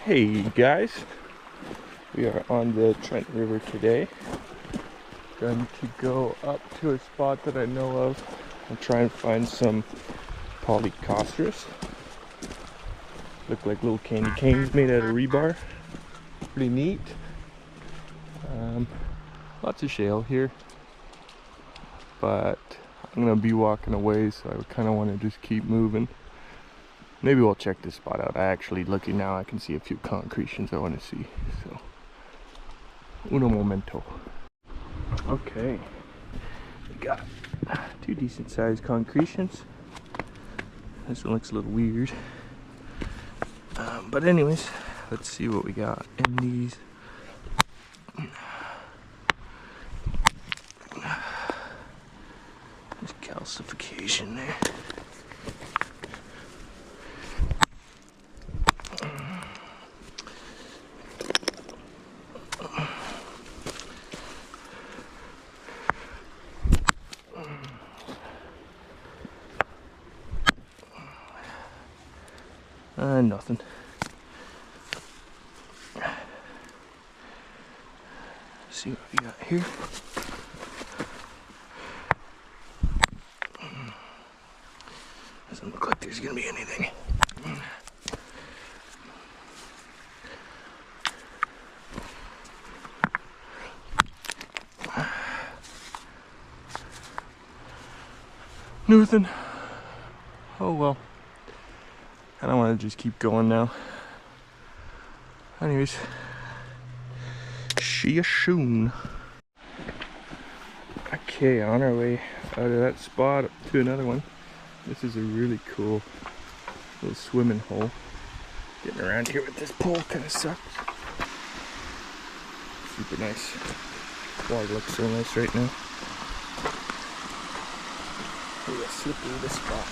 Hey guys, we are on the Trent River today. Going to go up to a spot that I know of and try and find some polycosteris. Look like little candy canes made out of rebar. Pretty neat. Lots of shale here, but I'm gonna be walking away, so I kind of want to just keep moving. Maybe we'll check this spot out. I actually, looking now, I can see a few concretions I want to see. So, uno momento. Okay, we got two decent sized concretions. This one looks a little weird. But anyways, let's see what we got in these. There's calcification there. Nothing. See what we got here. Doesn't look like there's gonna be anything. Nothing. Oh well. I don't want to just keep going now. Anyways, see you soon. Okay, on our way out of that spot up to another one. This is a really cool little swimming hole. Getting around here with this pole kind of sucks. Super nice. Water looks so nice right now. Maybe I'll slip through this spot.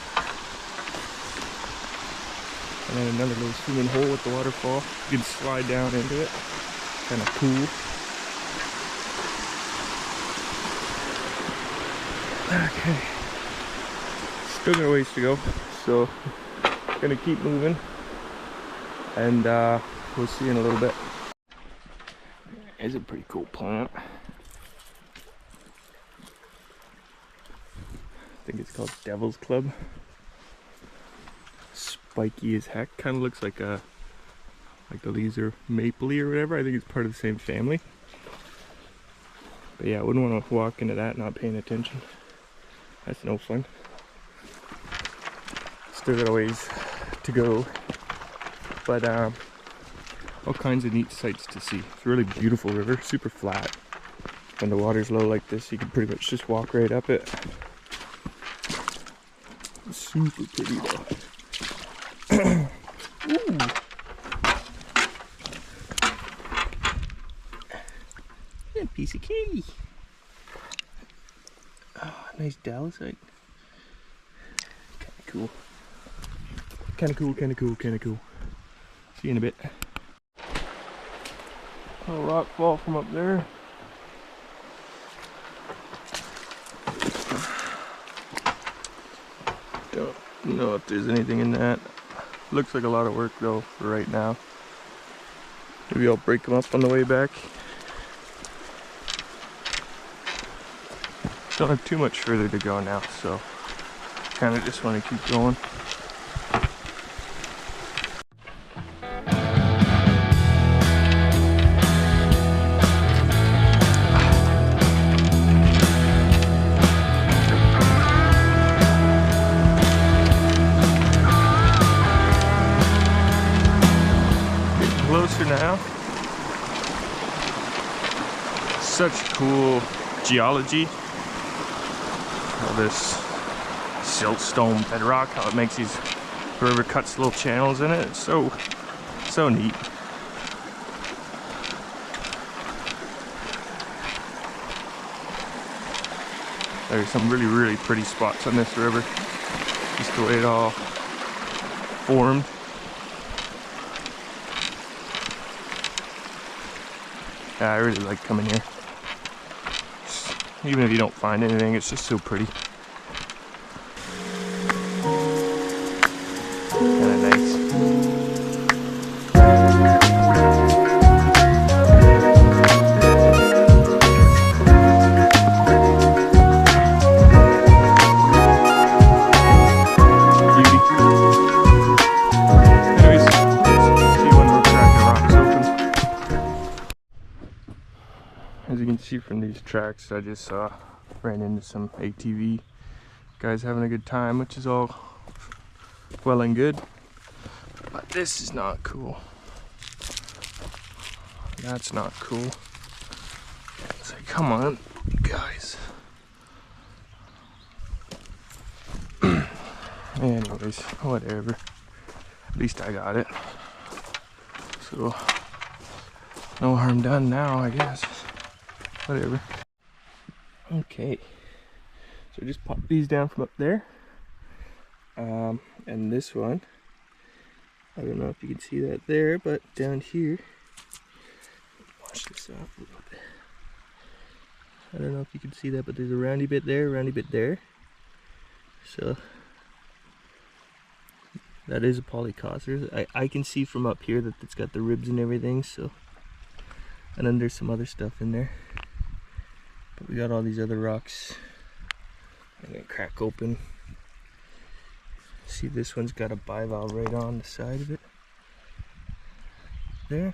And then another little swimming hole with the waterfall. You can slide down into it. Kind of cool. Okay. Still got a ways to go. So, gonna keep moving. And we'll see you in a little bit. It's a pretty cool plant. I think it's called Devil's Club. Spiky as heck. Kind of looks like the leaves are mapley or whatever. I think it's part of the same family. But yeah, I wouldn't want to walk into that not paying attention. That's no fun. Still got a ways to go, but all kinds of neat sights to see. It's a really beautiful river, super flat. When the water's low like this, you can pretty much just walk right up it. Super pretty though. Ooh. A piece of candy. Oh, nice dalisite. Kinda cool. Kinda cool, kinda cool, kinda cool. See you in a bit. A rock fall from up there. Don't know if there's anything in that. Looks like a lot of work though for right now. Maybe I'll break them up on the way back. Don't have too much further to go now, so kind of just want to keep going. Closer now. Such cool geology. All this siltstone bedrock, how it makes these river cuts little channels in it. It's so neat. There's some really pretty spots on this river. Just the way it all formed. Yeah, I really like coming here. Even if you don't find anything, it's just so pretty. Kinda nice. see from these tracks I just saw, ran into some ATV guys having a good time, which is all well and good. But this is not cool. That's not cool. It's like, come on, guys. Anyways, whatever. At least I got it. So, no harm done now, I guess. Whatever. Okay. So just pop these down from up there. And this one, I don't know if you can see that there, but down here, wash this off a little bit. I don't know if you can see that, but there's a roundy bit there, roundy bit there. So that is a polycoster. I can see from up here that it's got the ribs and everything. So, and then there's some other stuff in there. But we got all these other rocks. I'm gonna crack open. See, this one's got a bivalve right on the side of it. There.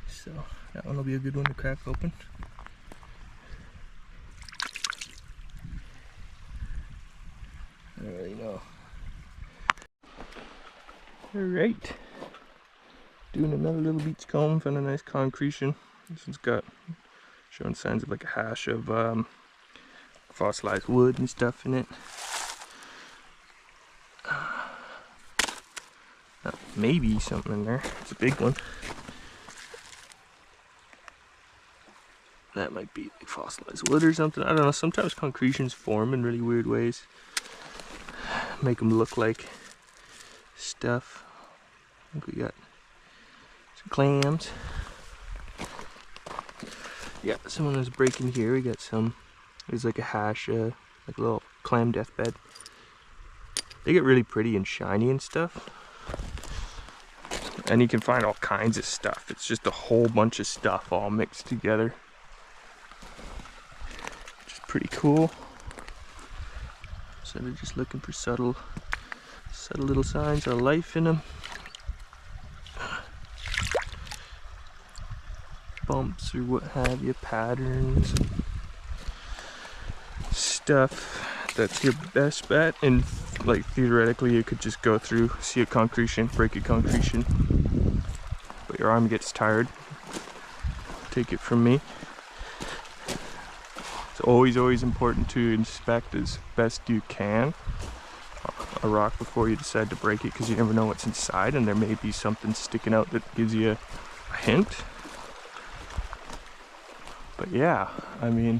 So that one will be a good one to crack open. I don't really know. Alright. Doing another little beach comb. Found a nice concretion. This one's got showing signs of like a hash of fossilized wood and stuff in it. Maybe something in there. It's a big one. That might be like fossilized wood or something. I don't know. Sometimes concretions form in really weird ways. Make them look like stuff. I think we got some clams. Yeah, someone was breaking here. We got some. There's like a hash, like a little clam deathbed. They get really pretty and shiny and stuff. And you can find all kinds of stuff. It's just a whole bunch of stuff all mixed together. Which is pretty cool. So they're just looking for subtle little signs of life in them. Bumps or what have you, patterns, stuff. That's your best bet. And like theoretically you could just go through, see a concretion, break a concretion, but your arm gets tired. Take it from me. It's always important to inspect as best you can a rock before you decide to break it, because you never know what's inside, and there may be something sticking out that gives you a hint. But yeah, I mean,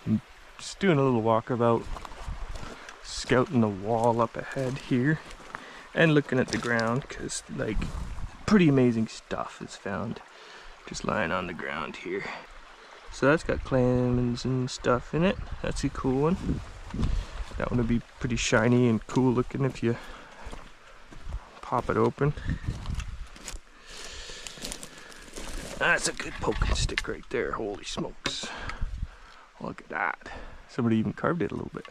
I'm just doing a little walkabout, scouting the wall up ahead here and looking at the ground, because like pretty amazing stuff is found just lying on the ground here. So that's got clams and stuff in it. That's a cool one. That one would be pretty shiny and cool looking if you pop it open. That's a good poking stick right there. Holy smokes. Look at that. Somebody even carved it a little bit.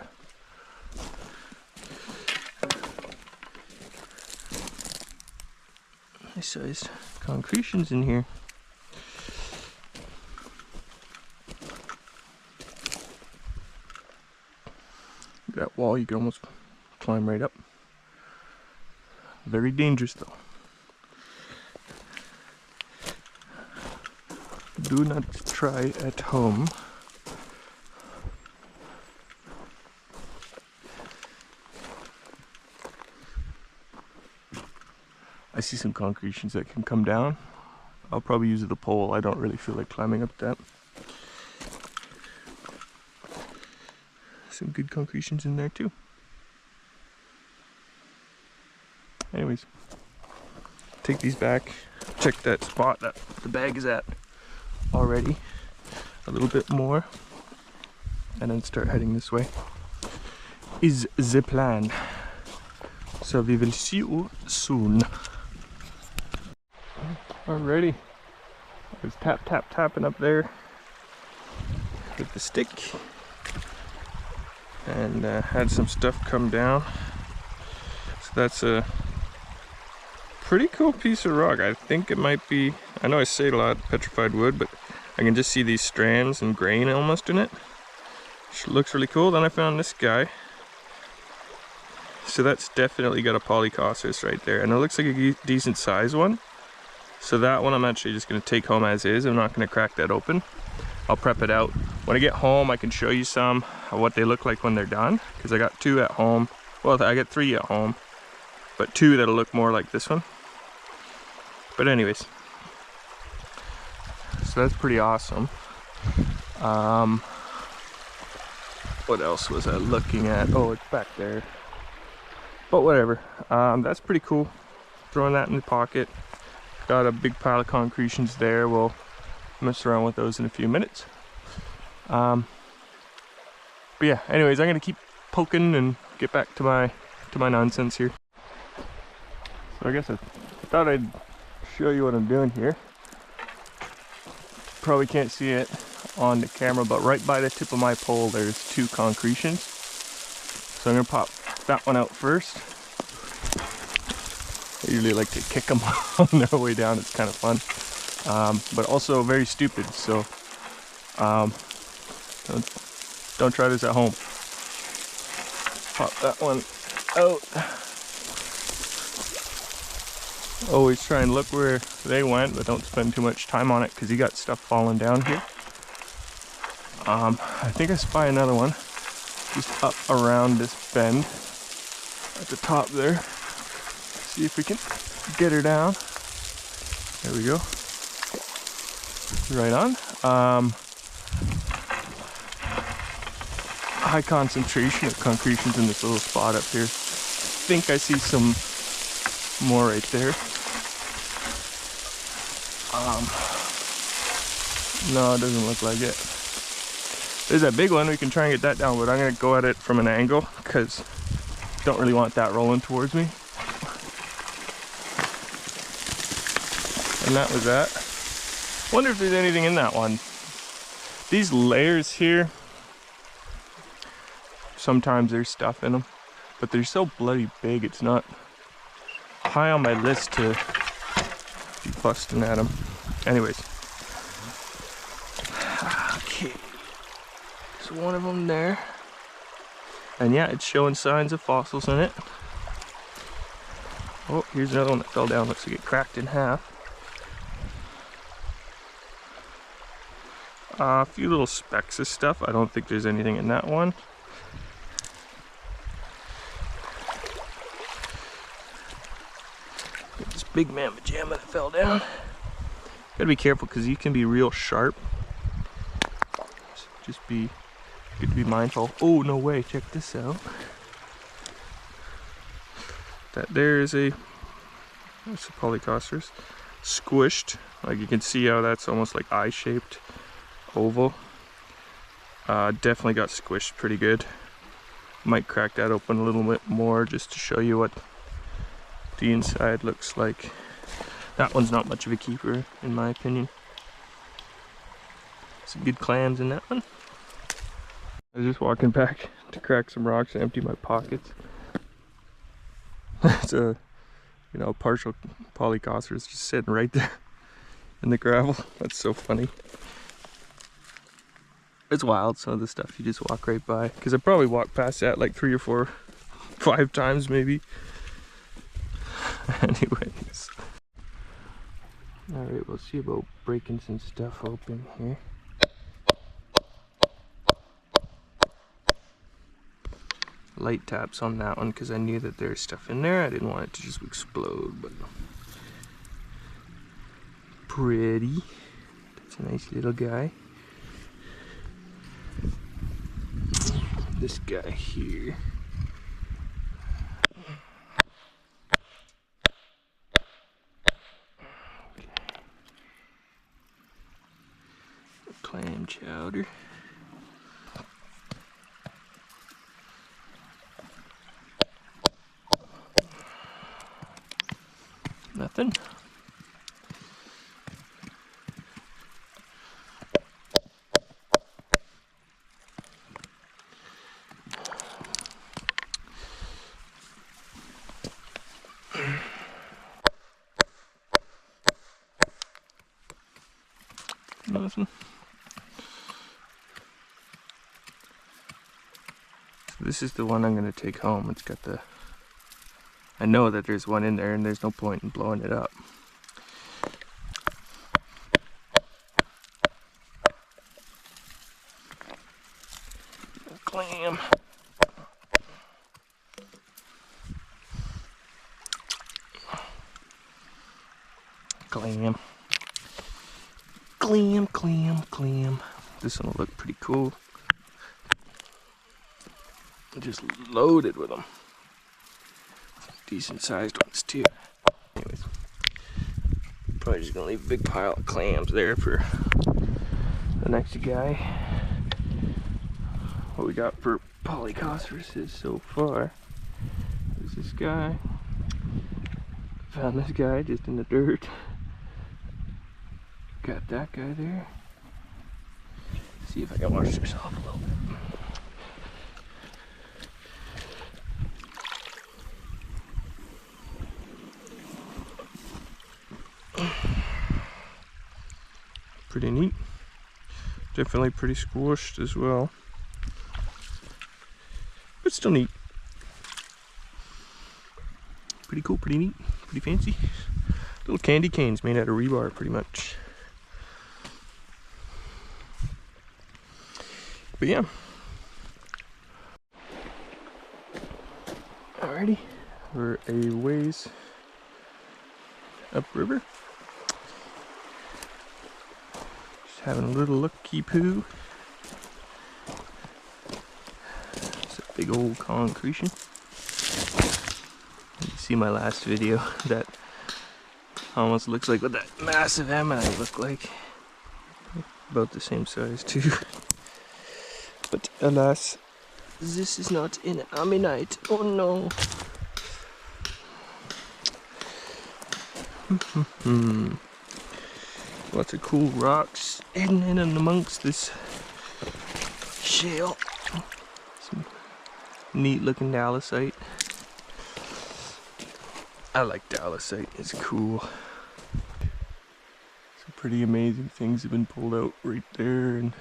Nice sized concretions in here. That wall you can almost climb right up. Very dangerous though. Do not try at home. I see some concretions that can come down. I'll probably use the pole. I don't really feel like climbing up that. Some good concretions in there too. Anyways, take these back, check that spot that the bag is at already a little bit more, and then start heading this way is the plan. So we will see you soon. Alrighty, I was tapping up there with the stick, and had some stuff come down. So that's a pretty cool piece of rock. I think it might be, I know I say a lot, petrified wood, but I can just see these strands and grain almost in it. Which looks really cool. Then I found this guy. So that's definitely got a polycosis right there. And it looks like a decent size one. So that one I'm actually just going to take home as is. I'm not going to crack that open. I'll prep it out. When I get home, I can show you some of what they look like when they're done. Because I got 2 at home. Well, I got 3 at home. But 2 that'll look more like this one. But anyways. So that's pretty awesome. What else was I looking at? Oh, it's back there. But whatever. That's pretty cool. Throwing that in the pocket. Got a big pile of concretions there. We'll mess around with those in a few minutes. But yeah, anyways, I'm gonna keep poking and get back to my nonsense here. So I guess I thought I'd show you what I'm doing here. Probably can't see it on the camera, but right by the tip of my pole there's 2 concretions. So I'm gonna pop that one out first. I usually like to kick them on their way down. It's kind of fun, but also very stupid. So don't try this at home. Pop that one out. Always try and look where they went, but don't spend too much time on it because you got stuff falling down here. I think I spy another one just up around this bend at the top there. See if we can get her down. There we go. Right on. High concentration of concretions in this little spot up here. I think I see some more right there. No, it doesn't look like it. There's that big one. We can try and get that down, but I'm gonna go at it from an angle because don't really want that rolling towards me. And that was that. Wonder if there's anything in that one. These layers here, sometimes there's stuff in them, but they're so bloody big, it's not high on my list to be busting at them. Anyways. Okay. There's one of them there. And yeah, it's showing signs of fossils in it. Oh, here's another one that fell down. Looks like it cracked in half. A few little specks of stuff. I don't think there's anything in that one. Got this big mamma jamma that fell down. Gotta be careful because you can be real sharp. So just be good to be mindful. Oh, no way, check this out. There's a polycosis squished. Like you can see how that's almost like eye-shaped oval. Definitely got squished pretty good. Might crack that open a little bit more just to show you what the inside looks like. That one's not much of a keeper in my opinion. Some good clams in that one. I was just walking back to crack some rocks and empty my pockets. It's a, partial polycosis just sitting right there in the gravel. That's so funny. It's wild, some of the stuff you just walk right by. Because I probably walked past that like 3 or 4, 5 times maybe. Anyways. Alright, we'll see about breaking some stuff open here. Light taps on that one because I knew that there's stuff in there. I didn't want it to just explode, but pretty. That's a nice little guy. This guy here. Okay. Clam chowder. Nothing. Nothing. So this is the one I'm going to take home. It's got the... I know that there's one in there and there's no point in blowing it up. Clam. Clam. Clam, clam, clam. This one will look pretty cool. Just loaded with them. Decent sized ones too. Anyways, probably just gonna leave a big pile of clams there for the next guy. What we got for polycosteruses so far is this guy. Found this guy just in the dirt. Got that guy there. See if I can wash this off a little bit. Pretty neat. Definitely pretty squished as well. But still neat. Pretty cool, pretty neat, pretty fancy. Little candy canes made out of rebar pretty much. But yeah. Alrighty, we're a ways upriver. Just having a little looky poo. It's a big old concretion. You see my last video, that almost looks like what that massive ammonite looked like. About the same size too. But alas, this is not an ammonite. Oh no. Lots of cool rocks hidden in and amongst this shale. Some neat looking dalasite. I like dalasite, it's cool. Some pretty amazing things have been pulled out right there, and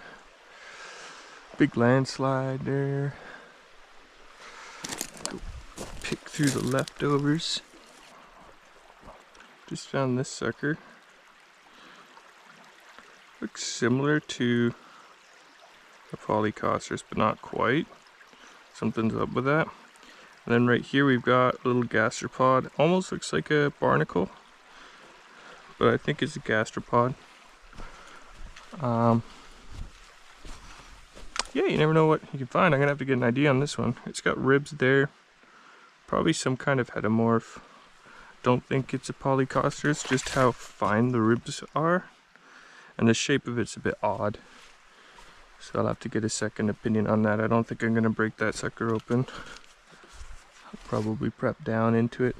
big landslide there. Go pick through the leftovers. Just found this sucker. Looks similar to a polycosterus, but not quite. Something's up with that. And then right here we've got a little gastropod. Almost looks like a barnacle, but I think it's a gastropod. Yeah, you never know what you can find. I'm gonna have to get an idea on this one. It's got ribs there. Probably some kind of heteromorph. Don't think it's a polycosterus, just how fine the ribs are. And the shape of it's a bit odd. So I'll have to get a second opinion on that. I don't think I'm gonna break that sucker open. I'll probably prep down into it.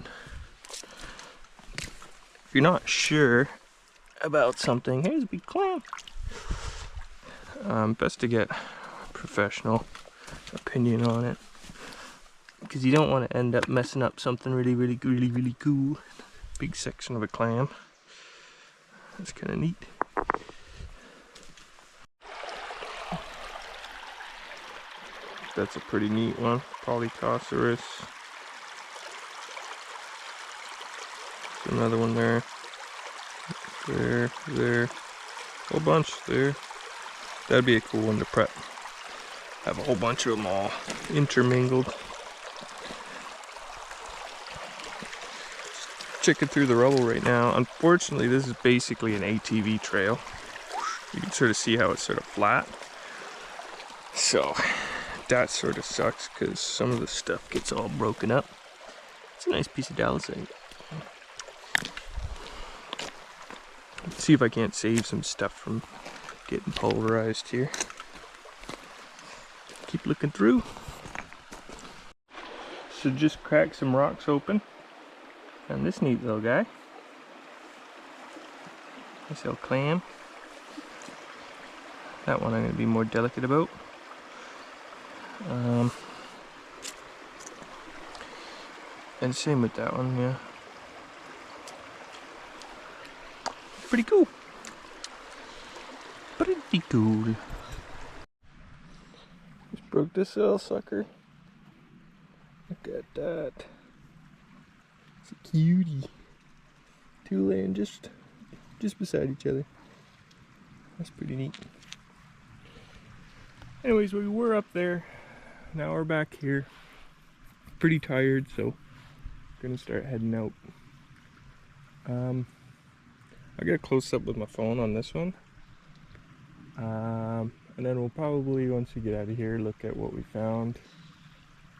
If you're not sure about something, here's a big clam. Best to get professional opinion on it, because you don't want to end up messing up something really cool. Big section of a clam. That's kind of neat. That's a pretty neat one. Polycosterus. There's another one there. There. Whole bunch there. That'd be a cool one to prep. Have a whole bunch of them all intermingled. Checking through the rubble right now. Unfortunately, this is basically an ATV trail. You can sort of see how it's sort of flat. So that sort of sucks because some of the stuff gets all broken up. It's a nice piece of dalasite. Let's see if I can't save some stuff from getting pulverized here. Keep looking through. So just crack some rocks open. And this neat little guy. Nice little clam. That one I'm going to be more delicate about. And same with that one, yeah. Pretty cool. Pretty cool. Just broke this little sucker. Look at that. It's a cutie. Two laying just beside each other. That's pretty neat. Anyways, we were up there. Now we're back here. Pretty tired, so gonna start heading out. I got a close up with my phone on this one. And then we'll probably, once we get out of here, look at what we found.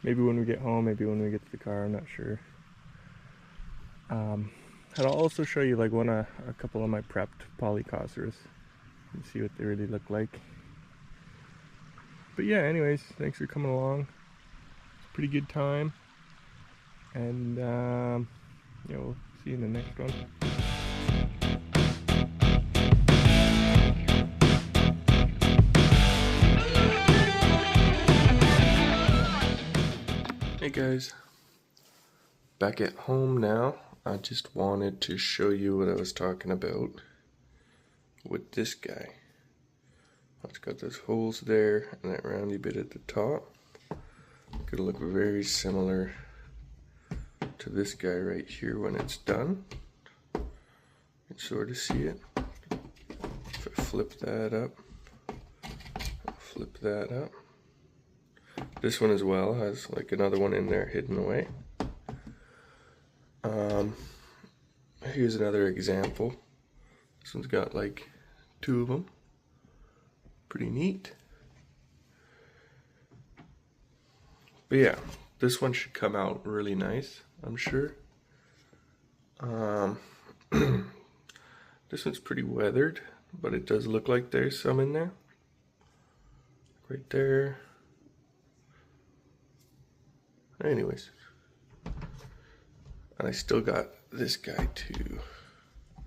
Maybe when we get home, maybe when we get to the car, I'm not sure. And I'll also show you like a couple of my prepped polycoceras and see what they really look like. But yeah, anyways, thanks for coming along. It's a pretty good time. And yeah, we'll see you in the next one. Hey guys, back at home now. I just wanted to show you what I was talking about with this guy. It's got those holes there and that roundy bit at the top. Gonna look very similar to this guy right here when it's done. You can sort of see it. If I flip that up, flip that up. This one as well has like another one in there hidden away. Here's another example. This one's got like two of them. Pretty neat. But yeah, this one should come out really nice, I'm sure. This one's pretty weathered, but it does look like there's some in there. Right there. Anyways. And I still got this guy too. I'm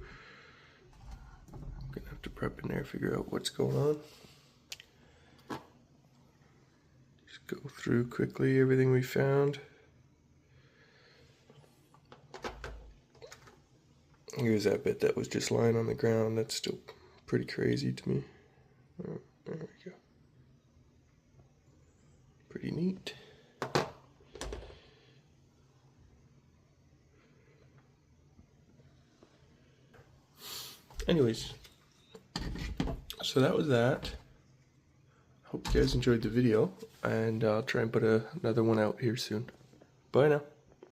gonna have to prep in there, figure out what's going on. Just go through quickly everything we found. Here's that bit that was just lying on the ground. That's still pretty crazy to me. Oh, there we go. Pretty neat. Anyways, so that was that. Hope you guys enjoyed the video, and I'll try and put another one out here soon. Bye now.